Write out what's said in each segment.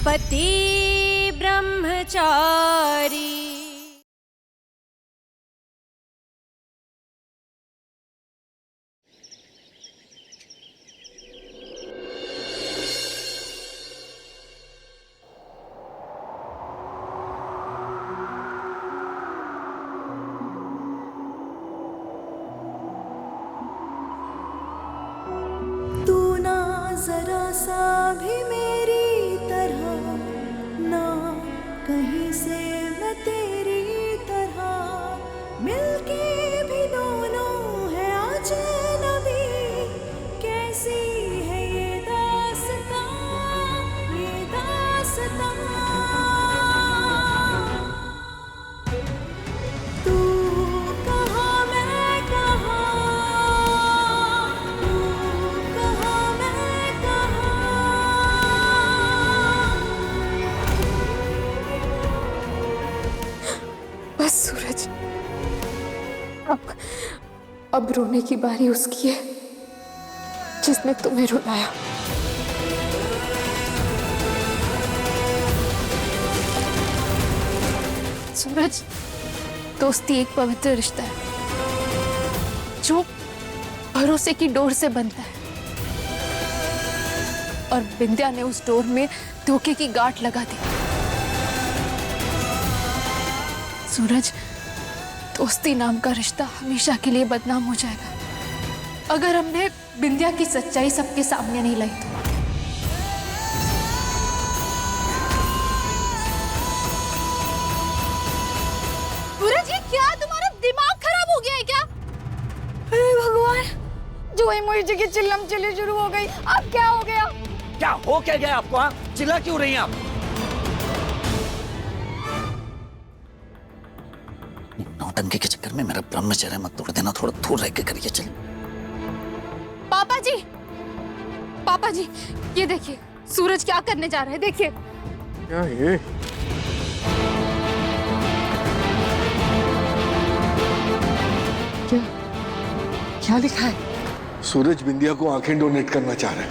पति ब्रह्मचारी। जरा सा भी मेरी तरह ना, कहीं से मैं तेरी तरह, मिलके भी दोनों है अजनबी। कैसी है ये दास्तां, ये दास्तां। तू कहाँ मैं कहाँ, सूरज, अब रोने की बारी उसकी है जिसने तुम्हें रुलाया। सूरज, दोस्ती एक पवित्र रिश्ता है जो भरोसे की डोर से बनता है, और बिंदिया ने उस डोर में धोखे की गांठ लगा दी। सूरज, दोस्ती नाम का रिश्ता हमेशा के लिए बदनाम हो जाएगा अगर हमने बिंदिया की सच्चाई सबके सामने नहीं लाई तो। सूरज, ये क्या, तुम्हारा दिमाग खराब हो गया है क्या? अरे भगवान, जो इमोजी की चिल्लम चिल्ली शुरू हो गई, अब क्या हो गया? क्या हो क्या गया आपको? हाँ, चिल्ला क्यों रही हैं आप? नौटंकी के चक्कर में मेरा ब्रह्मचर्य मत तोड़ देना, थोड़ा दूर रह के करिए। चल पापा जी, ये देखिए सूरज क्या करने जा रहा है, देखिए। क्या ये? क्या लिखा है? सूरज बिंदिया को आंखें डोनेट करना चाह रहा है।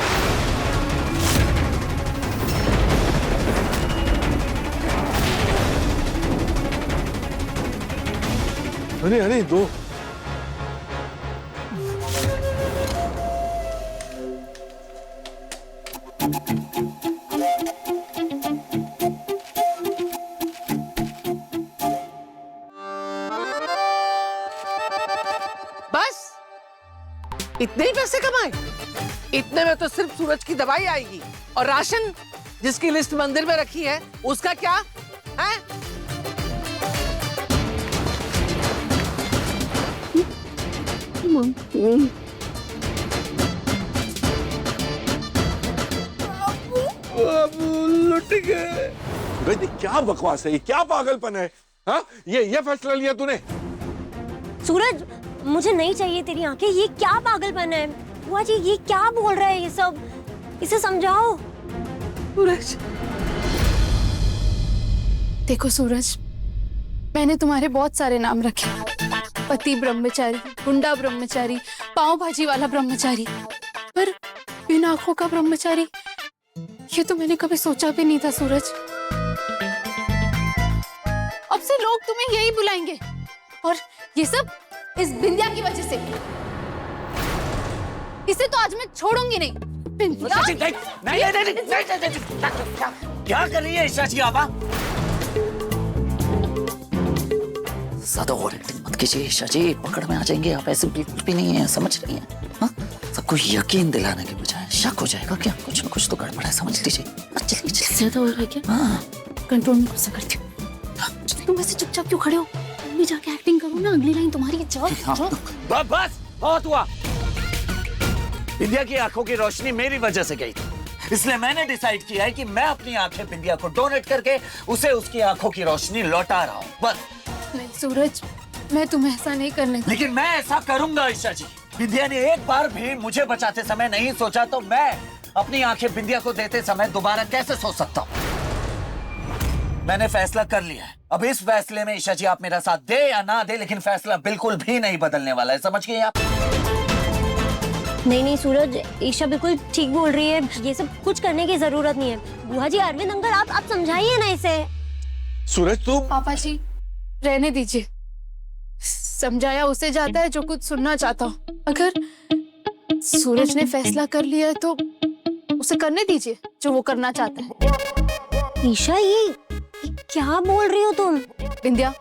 अरे अरे, दो बस इतने ही पैसे कमाए? इतने में तो सिर्फ सूरज की दवाई आएगी, और राशन जिसकी लिस्ट मंदिर में रखी है उसका क्या है? लुट गए। सूरज, क्या बकवास है, ये क्या पागलपन है? हाँ, ये फैसला लिया तूने? सूरज, मुझे नहीं चाहिए तेरी आंखें, ये क्या पागलपन है? बुआ जी, ये क्या बोल रहा है ये सब? इसे समझाओ। सूरज, देखो सूरज, मैंने तुम्हारे बहुत सारे नाम रखे, पति ब्रह्मचारी, गुंडा ब्रह्मचारी, पाव भाजी वाला ब्रह्मचारी, पर बिना आंखों का ब्रह्मचारी, ये तो मैंने कभी सोचा भी नहीं था सूरज। अब से लोग तुम्हें यही बुलाएंगे, और ये सब इस बिंदिया की वजह से। इसे तो आज मैं छोड़ूंगी नहीं। बिंदिया? नहीं, क्या कर रही है ईशा जी आप? ज्यादा ओवर एक्टिंग मत कीजिए ईशा जी, पकड़ में आ जाएंगे आप। ऐसे बिल्कुल भी नहीं है, समझ रही हैं? हाँ, सबको यकीन दिलाने के बजाय शक हो जाएगा क्या? कुछ न कुछ तो गड़बड़ है, समझ लीजिए। चलिए ज्यादा हो रहा है क्या? हाँ, कंट्रोल में गुस्सा करती हूँ। तुम ऐसे चुपचाप क्यों खड़े हो? तुम भी जाके एक्टिंग करो ना, अगली लाइन तुम्हारी। बस बहुत हुआ। बिंदिया की आंखों की रोशनी मेरी वजह से गई थी, इसलिए मैंने डिसाइड किया है कि मैं अपनी आंखें बिंदिया को डोनेट करके उसे उसकी आंखों की रोशनी लौटा रहा हूँ। बस। नहीं सूरज, मैं तुम्हें ऐसा नहीं करने। लेकिन मैं ऐसा करूंगा ईशा जी। बिंदिया ने एक बार भी मुझे बचाते समय नहीं सोचा, तो मैं अपनी आंखें बिंदिया को देते समय दोबारा कैसे सोच सकता हूँ? मैंने फैसला कर लिया है। अब इस फैसले में ईशा जी आप मेरा साथ दे या ना दे, लेकिन फैसला बिल्कुल भी नहीं बदलने वाला है, समझ गए आप? नहीं नहीं सूरज, ईशा बिल्कुल ठीक बोल रही है, ये सब कुछ करने की जरूरत नहीं है। बुआ जी, अरविंद अंकल, आप समझाइए ना इसे। सूरज तुम पापा जी रहने दीजिए, समझाया उसे जाता है जो कुछ सुनना चाहता हूँ। अगर सूरज ने फैसला कर लिया है तो उसे करने दीजिए जो वो करना चाहता है। ईशा, ये क्या बोल रही हो तुम? बिंदिया,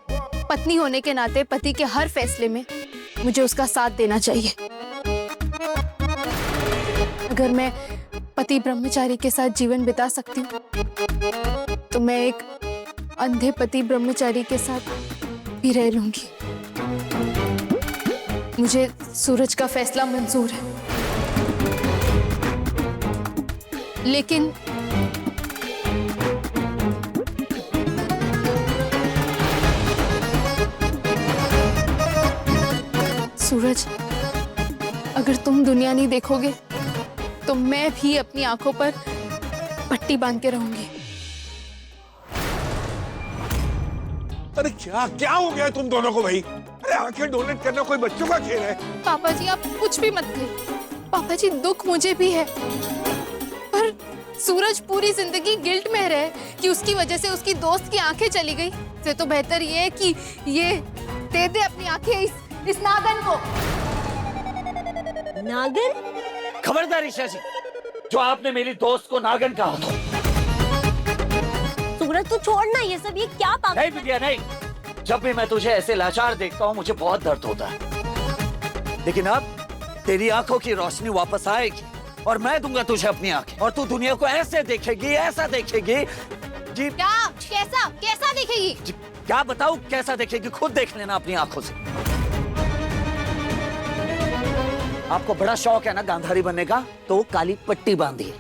पत्नी होने के नाते पति के हर फैसले में मुझे उसका साथ देना चाहिए। अगर मैं पति ब्रह्मचारी के साथ जीवन बिता सकती हूँ तो मैं एक अंधे पति ब्रह्मचारी के साथ भी रह लूंगी। मुझे सूरज का फैसला मंजूर है, लेकिन सूरज, अगर तुम दुनिया नहीं देखोगे तो मैं भी अपनी आंखों पर पट्टी बांध के रहूंगी। अरे क्या क्या हो गया तुम दोनों को भाई? अरे आंखें डोनेट करना कोई बच्चों का खेल है? पापा जी आप कुछ भी मत कहिए। पापा जी, दुख मुझे भी है, पर सूरज पूरी जिंदगी गिल्ट में रहे कि उसकी वजह से उसकी दोस्त की आंखें चली गई। इससे तो बेहतर ये है कि ये दे दे अपनी आंखें इस नागन को। नागन? खबरदार ईशा जी, जो आपने मेरी दोस्त को नागन कहा तो। सूरज तू छोड़ना ये सब, ये क्या पागल। नहीं विद्या नहीं, जब भी मैं तुझे ऐसे लाचार देखता हूँ मुझे बहुत दर्द होता है, लेकिन अब तेरी आंखों की रोशनी वापस आएगी और मैं दूंगा तुझे अपनी आंखें, और तू दुनिया को ऐसे देखेगी, ऐसा देखेगी जी। क्या? कैसा कैसा देखेगी? क्या बताऊं कैसा देखेगी, खुद देख लेना अपनी आंखों से। आपको बड़ा शौक है ना गांधारी बनने का, तो काली पट्टी बांधिए,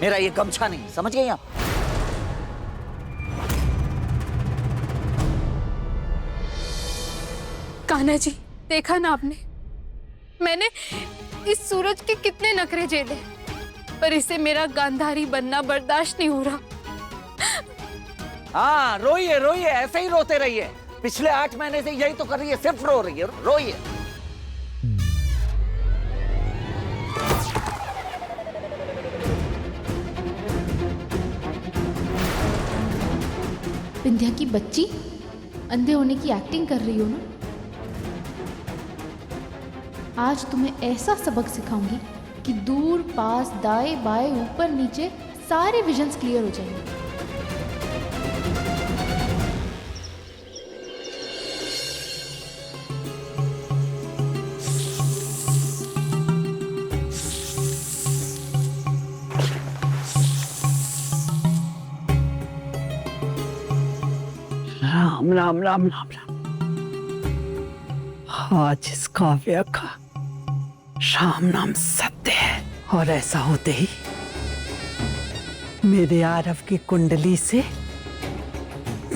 मेरा ये गमछा नहीं, समझ गई आप? कान्हा जी, देखा ना आपने, मैंने इस सूरज के कितने नखरे झेले, पर इसे मेरा गांधारी बनना बर्दाश्त नहीं हो रहा। हाँ रोइए रोइए, ऐसे ही रोते रहिए, पिछले 8 महीने से यही तो कर रही है, सिर्फ रो रही है, रोइए। विंध्या की बच्ची अंधे होने की एक्टिंग कर रही हो ना? आज तुम्हें ऐसा सबक सिखाऊंगी कि दूर पास दाएं बाएं ऊपर नीचे सारे विजन्स क्लियर हो जाएंगे। राम राम राम राम राम। आज इस काव्य का राम नाम सत्य है, और ऐसा होते ही मेरे आरव की कुंडली से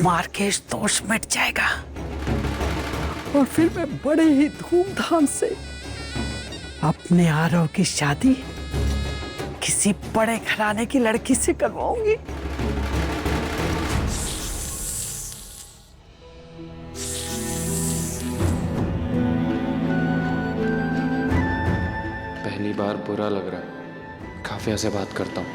मार्केश दोष मिट जाएगा, और फिर मैं बड़े ही धूमधाम से अपने आरव की शादी किसी बड़े घराने की लड़की से करवाऊंगी। पहली बार बुरा लग रहा है, काव्या से बात करता हूँ।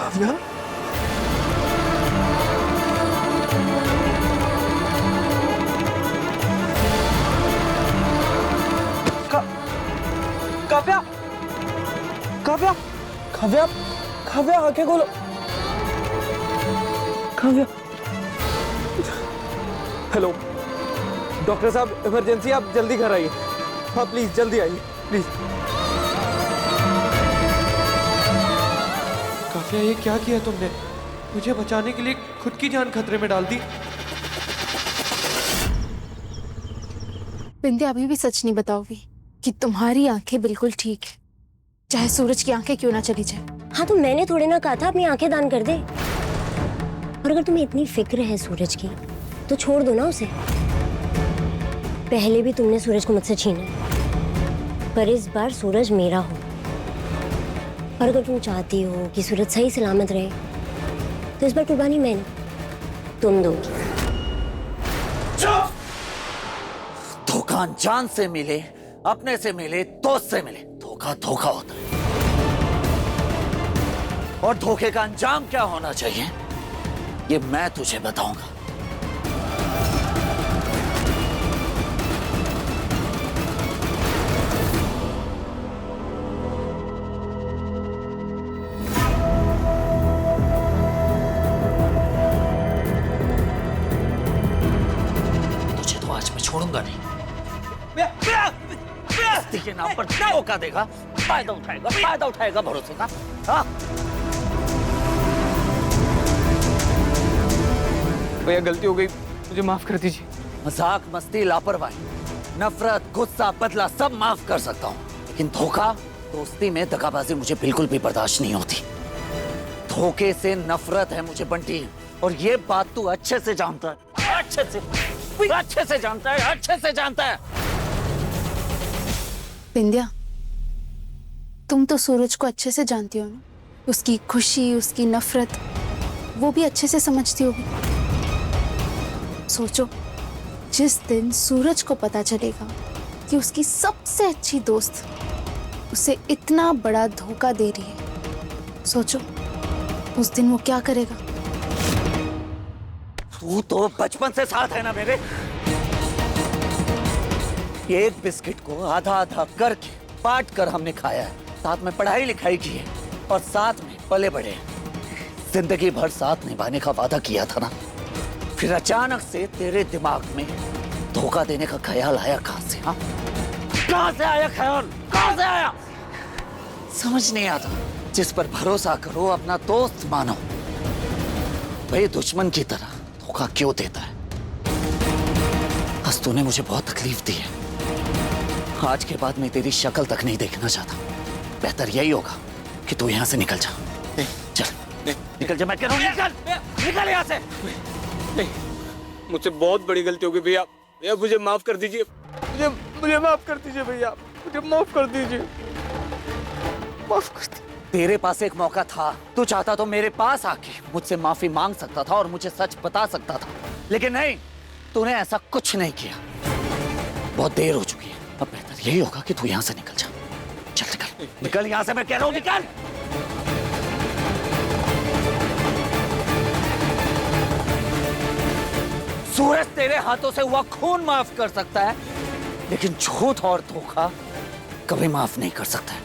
काव्या, काव्या, काव्या, काव्या, काव्या आंखें खोलो। काव्या। हेलो डॉक्टर साहब, इमरजेंसी, आप जल्दी घर आइए। हाँ प्लीज जल्दी आइए प्लीज। काव्या ये क्या किया तुमने? मुझे बचाने के लिए खुद की जान खतरे में डाल दी। बिंदिया अभी भी सच नहीं बताओगी कि तुम्हारी आंखें बिल्कुल ठीक है, चाहे सूरज की आंखें क्यों ना चली जाए। हाँ तो मैंने थोड़े ना कहा था अपनी आंखें दान कर दे। और अगर तुम्हें इतनी फिक्र है सूरज की तो छोड़ दो ना उसे। पहले भी तुमने सूरज को मुझसे छीना, पर इस बार सूरज मेरा हो। और अगर तुम चाहती हो कि सूरज सही सलामत रहे तो इस बार कुर्बानी मैंने, तुम दोगी। धोखा अनजान से मिले, अपने से मिले, दोस्त से मिले, धोखा धोखा होता है। और धोखे का अंजाम क्या होना चाहिए ये मैं तुझे बताऊंगा। तुझे तो आज मैं छोड़ूंगा नहीं। के नाम पर धोखा देगा, फायदा उठाएगा भरोसे का। हाँ? भैया गलती हो गई, मुझे माफ कर दीजिए। मजाक, मस्ती, लापरवाही, नफरत, गुस्सा, बदला सब माफ कर सकता हूँ, लेकिन धोखा, दोस्ती में दगाबाजी मुझे बिल्कुल भी बर्दाश्त नहीं होती। धोखे से नफरत है मुझे बंटी, और ये बात तू अच्छे से जानता है। अच्छे से जानता है। बिंदिया, तुम तो सूरज को अच्छे से जानती हो ना, उसकी खुशी, उसकी नफरत, वो भी अच्छे से समझती होगी। सोचो, जिस दिन सूरज को पता चलेगा कि उसकी सबसे अच्छी दोस्त उसे इतना बड़ा धोखा दे रही है, सोचो उस दिन वो क्या करेगा। तू तो बचपन से साथ है ना मेरे। एक बिस्किट को आधा आधा करके बांट कर हमने खाया है, साथ में पढ़ाई लिखाई की है और साथ में पले बढ़े हैं। जिंदगी भर साथ निभाने का वादा किया था ना, फिर अचानक से तेरे दिमाग में धोखा देने का ख्याल आया कहां से? हाँ, कहां से आया ख्याल? कहां से आया? समझ नहीं आता। जिस पर भरोसा करो, अपना दोस्त मानो, भाई दुश्मन की तरह धोखा क्यों देता है? आज तूने मुझे बहुत तकलीफ दी है। आज के बाद मैं तेरी शक्ल तक नहीं देखना चाहता। बेहतर यही होगा कि तू यहाँ से निकल जा। चल निकल जा, मैं कह रहा हूँ निकल यहाँ से। नहीं, मुझसे बहुत बड़ी गलती हो गई भैया। भैया मुझे माफ कर दीजिए, मुझे माफ कर दीजिए भैया, मुझे माफ कर दीजिए, माफ कर दीजिए। तेरे पास एक मौका था, तू चाहता तो मेरे पास आके मुझसे माफी मांग सकता था और मुझे सच बता सकता था, लेकिन नहीं, तूने ऐसा कुछ नहीं किया। बहुत देर हो चुकी है, अब बेहतर यही होगा कि तू यहाँ से निकल जा। चल निकल यहाँ से, मैं कह रहा हूँ निकल। सूरज तेरे हाथों से हुआ खून माफ कर सकता है, लेकिन झूठ और धोखा कभी माफ नहीं कर सकता है।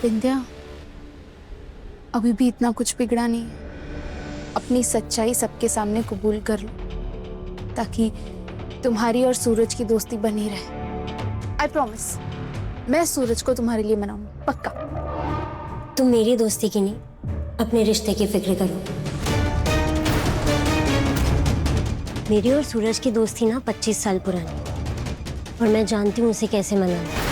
बिंदिया, अभी भी इतना कुछ बिगड़ा नहीं है। अपनी सच्चाई सबके सामने कबूल कर लो, ताकि तुम्हारी और सूरज की दोस्ती बनी रहे। आई प्रॉमिस, मैं सूरज को तुम्हारे लिए मनाऊंगी, पक्का। तुम मेरी दोस्ती की नहीं, अपने रिश्ते की फिक्र करो। मेरी और सूरज की दोस्ती ना 25 साल पुरानी, और मैं जानती हूँ उसे कैसे मनाना।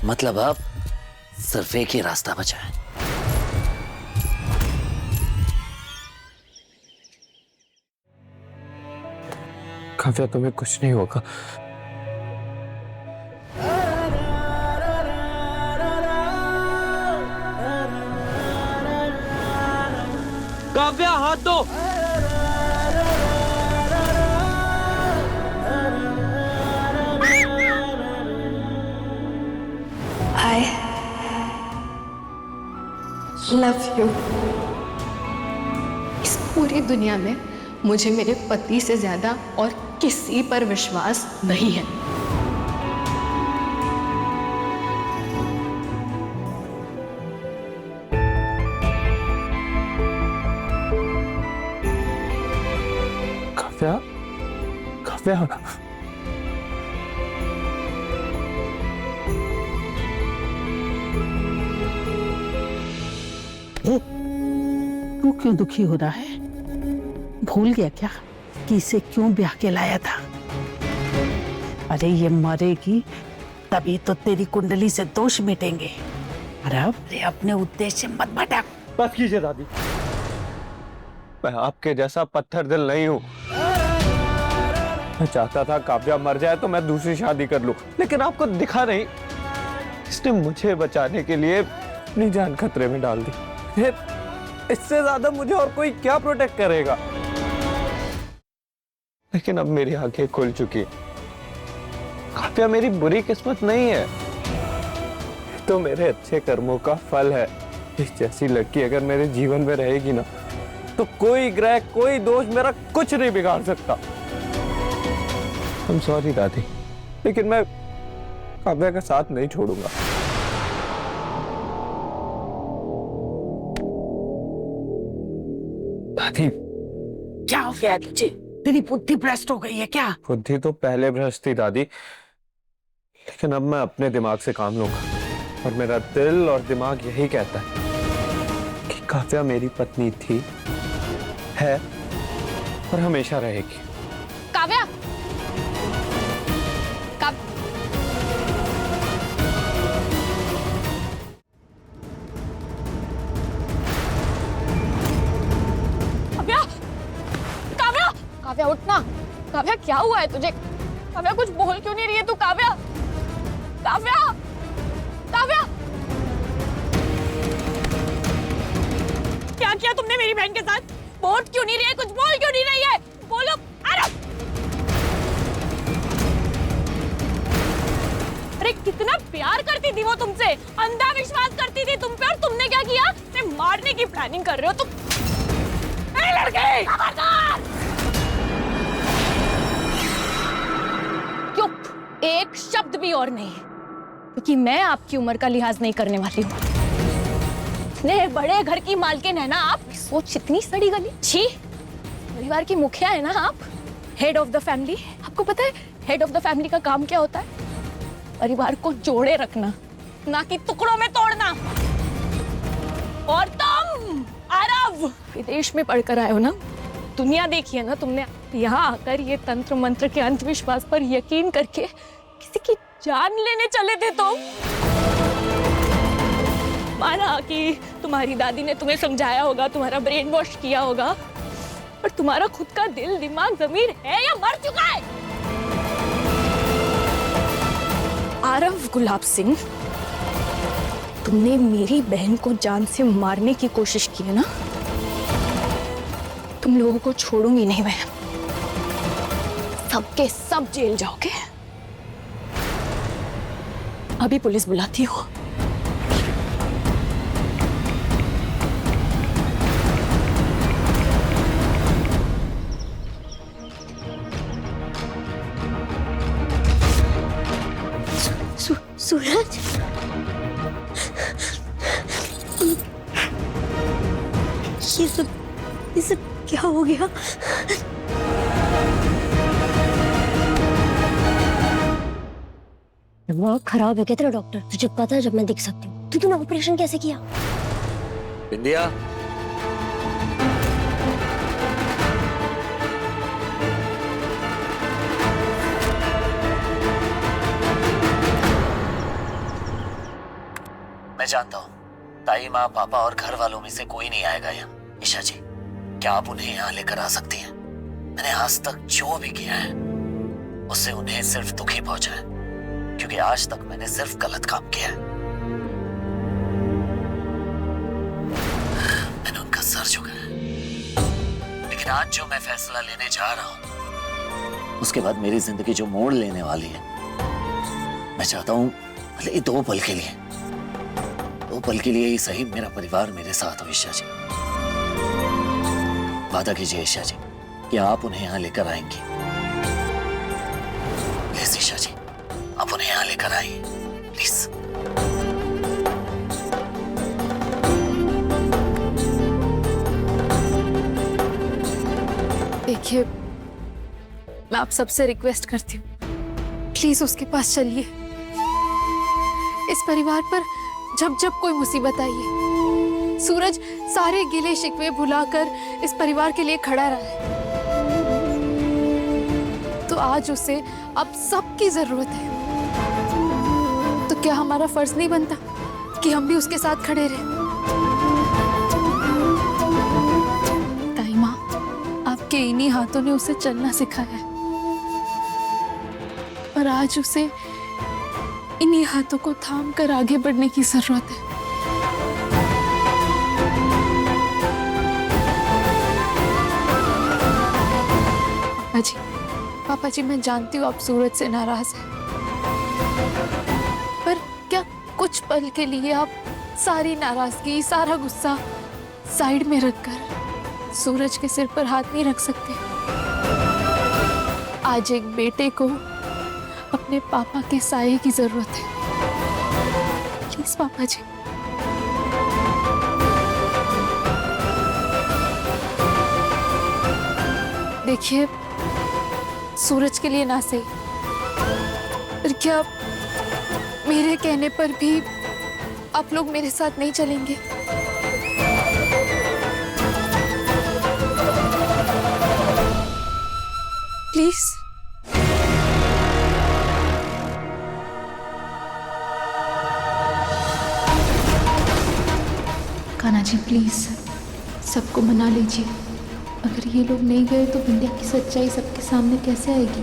मतलब अब सिर्फ एक ही रास्ता बचा है। काव्या, तुम्हें कुछ नहीं होगा। काव्या, हाथ दो। I love you. पूरी दुनिया में मुझे मेरे पति से ज्यादा और किसी पर विश्वास नहीं है। काव्या, काव्या, तू क्यों दुखी हो रहा है? भूल गया क्या कि इसे क्यों ब्याह के लाया था? अरे ये मरेगी तभी तो तेरी कुंडली से दोष मिटेंगे। अरे अपने उद्देश्य मत भटक। बस कीजिए दादी, मैं आपके जैसा पत्थर दिल नहीं हूँ। मैं चाहता था काव्या मर जाए तो मैं दूसरी शादी कर लूं, लेकिन आपको दिखा नहीं, इसने मुझे बचाने के लिए अपनी जान खतरे में डाल दी। इससे ज्यादा मुझे और कोई क्या प्रोटेक्ट करेगा? लेकिन अब मेरी आंखें खुल चुकी। काव्या मेरी बुरी किस्मत नहीं है, तो मेरे अच्छे कर्मों का फल है। इस जैसी लड़की अगर मेरे जीवन में रहेगी ना, तो कोई ग्रह, कोई दोष मेरा कुछ नहीं बिगाड़ सकता। I'm sorry दादी, लेकिन मैं काव्या का साथ नहीं छोड़ूंगा। दादी, क्या हो गया तुझे? तेरी बुद्धि भ्रष्ट हो गई है क्या? बुद्धि तो पहले भ्रष्ट थी दादी, लेकिन अब मैं अपने दिमाग से काम लूंगा। और मेरा दिल और दिमाग यही कहता है कि काव्या मेरी पत्नी थी, है और हमेशा रहेगी। काव्या, काव्या उठना। काव्या क्या हुआ है तुझे? काव्या कुछ बोल क्यों नहीं रही है तू? काव्या, काव्या, काव्या, क्या किया तुमने मेरी बहन के साथ? बोल क्यों नहीं रही है? कुछ बोल क्यों नहीं रही है? बोलो। अरे कितना प्यार करती थी वो तुमसे, अंधा विश्वास करती थी तुम पे, और तुमने क्या किया? तुम मारने की प्लानिंग कर रहे हो तुम। लड़के खबरदार! चुप, एक शब्द भी और नहीं, क्योंकि मैं आपकी उम्र का लिहाज नहीं करने वाली हूँ। इतने बड़े घर की मालकिन है ना आप, सोच इतनी सड़ी गली। छी, परिवार की मुखिया है ना आप, हेड ऑफ द फैमिली। आपको पता है हेड ऑफ द फैमिली का काम क्या होता है? परिवार को जोड़े रखना, ना कि टुकड़ों में तोड़ना। और तुम आरव विदेश में पढ़कर आए हो ना, दुनिया देखी है ना तुमने। यहाँ आकर ये तंत्र मंत्र के अंधविश्वास पर यकीन करके किसी की जान लेने चले थे तुम। माना कि तुम्हारी दादी ने तुम्हें समझाया होगा, तुम्हारा ब्रेन वॉश किया होगा, पर तुम्हारा खुद का दिल, दिमाग, ज़मीर है या मर चुका है? आरव गुलाब सिंह, तुमने मेरी बहन को जान से मारने की कोशिश की है ना, तुम लोगों को छोड़ूंगी नहीं मैं। सबके सब जेल जाओगे। अभी पुलिस बुलाती हो। सूरज, ये सब क्या हो गया? दिमाग खराब है क्या तेरा डॉक्टर? तुझे पता है जब मैं दिख सकती हूँ तो तूने ऑपरेशन कैसे किया? बिंदिया, मैं जानता हूँ ताई, माँ, पापा और घर वालों में से कोई नहीं आएगा यहाँ। ईशा जी, क्या आप उन्हें यहाँ लेकर आ सकती हैं? मैंने आज तक जो भी किया है उससे उन्हें सिर्फ दुख ही पहुंचा है, क्योंकि आज तक मैंने सिर्फ गलत काम किया है। मैंने उनका सर झुकाया, लेकिन आज जो मैं फैसला लेने जा रहा हूँ उसके बाद मेरी जिंदगी जो मोड़ लेने वाली है, मैं चाहता हूँ भले ही 2 पल के लिए, 2 पल के लिए ही सही, मेरा परिवार मेरे साथ हो। ईशा जी, वादा कीजिए ईशा जी कि आप उन्हें यहाँ लेकर आएंगी। प्लीज ईशा जी, आप उन्हें यहाँ लेकर आइए प्लीज। देखिए, मैं आप सबसे रिक्वेस्ट करती हूँ, प्लीज उसके पास चलिए। इस परिवार पर जब जब कोई मुसीबत आई है, सूरज सारे गिले शिकवे भुलाकर इस परिवार के लिए खड़ा रहा है। तो आज उसे अब सबकी जरूरत है। तो क्या हमारा फर्ज नहीं बनता कि हम भी उसके साथ खड़े रहें? ताई माँ, आपके इन्हीं हाथों ने उसे चलना सिखाया है और आज उसे इन्हीं हाथों को थाम कर आगे बढ़ने की जरूरत है। पापा जी, मैं जानती हूँ आप सूरज से नाराज हैं, पर क्या कुछ पल के लिए आप सारी नाराजगी, सारा गुस्सा साइड में रखकर सूरज के सिर पर हाथ नहीं रख सकते? आज एक बेटे को अपने पापा के साये की जरूरत है। प्लीज पापा जी। देखिए, सूरज के लिए ना सही, पर क्या मेरे कहने पर भी आप लोग मेरे साथ नहीं चलेंगे? प्लीज। कान्हा जी प्लीज सबको मना लीजिए। अगर ये लोग नहीं गए तो विंध्या की सच्चाई सबके सामने कैसे आएगी?